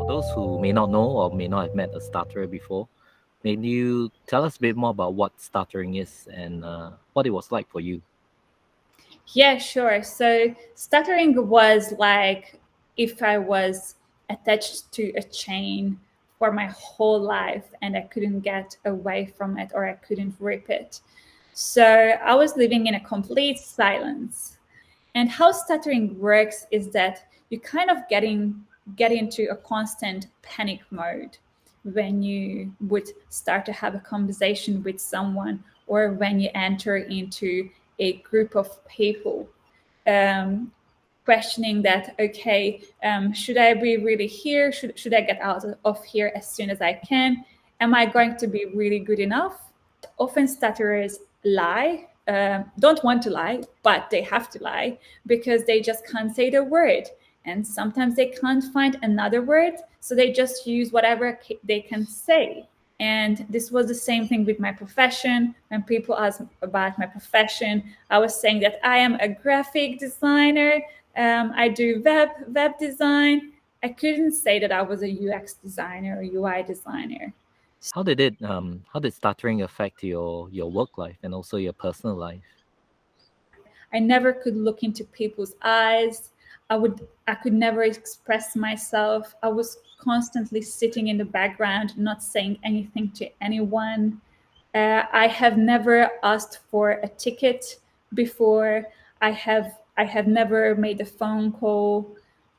For those who may not know or may not have met a stutterer before, may you tell us a bit more about what stuttering is and what it was like for you? Yeah, sure. So stuttering was like if I was attached to a chain for my whole life and I couldn't get away from it or I couldn't rip it. So I was living in a complete silence. And how stuttering works is that you kind of get into a constant panic mode when you would start to have a conversation with someone or when you enter into a group of people, um, questioning that, okay, should I be really here? Should I get out of here as soon as I can? Am I going to be really good enough? Often stutterers lie, don't want to lie, but they have to lie because they just can't say the word. And sometimes they can't find another word, so they just use whatever they can say. And this was the same thing with my profession. When people ask about my profession, I was saying that I am a graphic designer. I do web design. I couldn't say that I was a UX designer or UI designer. How did stuttering affect your work life and also your personal life? I never could look into people's eyes. I could never express myself. I was constantly sitting in the background, not saying anything to anyone. I have never asked for a ticket before. I have never made a phone call.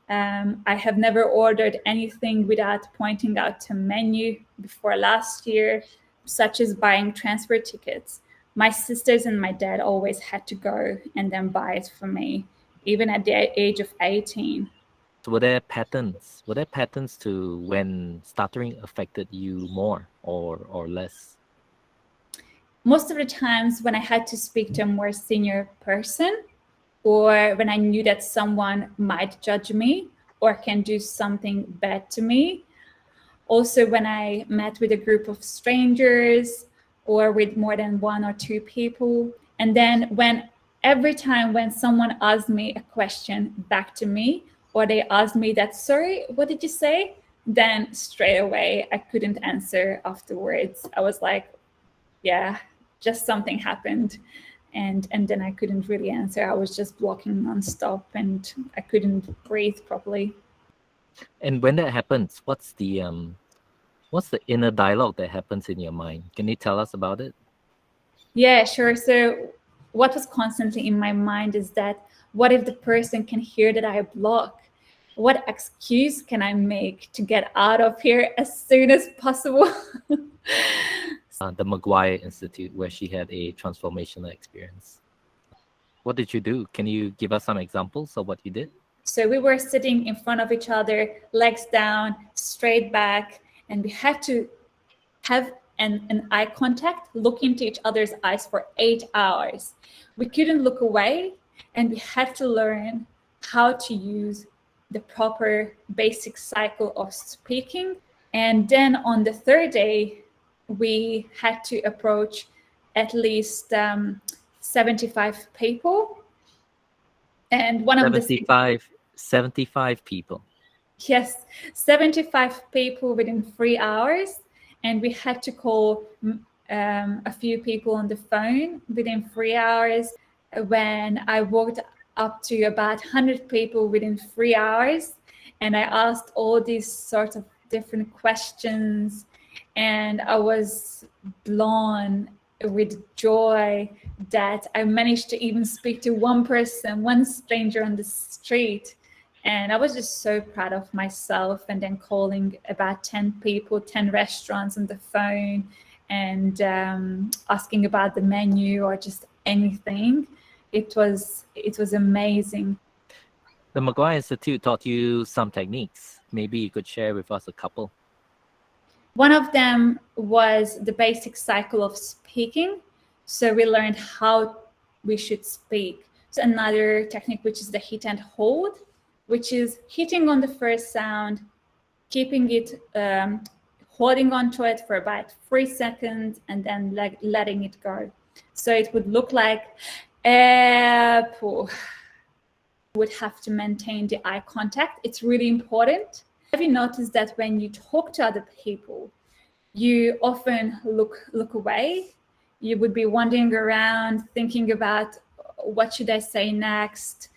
I have never ordered anything without pointing out a menu before last year, such as buying transfer tickets. My sisters and my dad always had to go and then buy it for me, even at the age of 18. So were there patterns? Were there patterns to when stuttering affected you more or less? Most of the times when I had to speak to a more senior person, or when I knew that someone might judge me or can do something bad to me. Also, when I met with a group of strangers or with more than one or two people. And then when every time when someone asked me a question back to me, or they asked me that, sorry, what did you say? Then straight away, I couldn't answer afterwards. I was like, yeah, just something happened. And then I couldn't really answer. I was just blocking nonstop and I couldn't breathe properly. And when that happens, what's the inner dialogue that happens in your mind? Can you tell us about it? Yeah, sure. So what was constantly in my mind is that what if the person can hear that I block? What excuse can I make to get out of here as soon as possible? The Maguire Institute, where she had a transformational experience. What did you do? Can you give us some examples of what you did? So we were sitting in front of each other, legs down, straight back, and we had to have an eye contact, look into each other's eyes for 8 hours. We couldn't look away, and we had to learn how to use the proper basic cycle of speaking. And then on the third day, we had to approach at least 75 people. And one of the 75 people. Yes, 75 people within 3 hours. And we had to call a few people on the phone within 3 hours. When I walked up to about 100 people within 3 hours, and I asked all these sorts of different questions, and I was blown with joy that I managed to even speak to one person, one stranger on the street. And I was just so proud of myself. And then calling about 10 people, 10 restaurants on the phone, and asking about the menu or just anything. It was amazing. The Maguire Institute taught you some techniques. Maybe you could share with us a couple. One of them was the basic cycle of speaking. So we learned how we should speak. So another technique, which is the hit and hold, which is hitting on the first sound, keeping it, holding onto it for about 3 seconds, and then letting it go. So it would look like apple. Would have to maintain the eye contact. It's really important. Have you noticed that when you talk to other people, you often look away? You would be wandering around, thinking about what should I say next,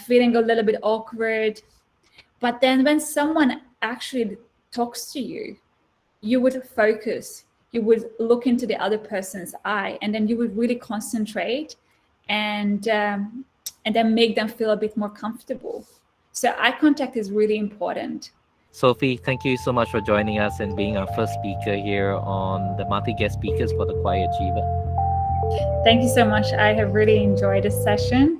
feeling a little bit awkward. But then when someone actually talks to you, you would focus, you would look into the other person's eye, and then you would really concentrate and then make them feel a bit more comfortable. So eye contact is really important. Sophie, thank you so much for joining us and being our first speaker here on the multi-guest speakers for the Quiet Achiever. Thank you so much. I have really enjoyed this session.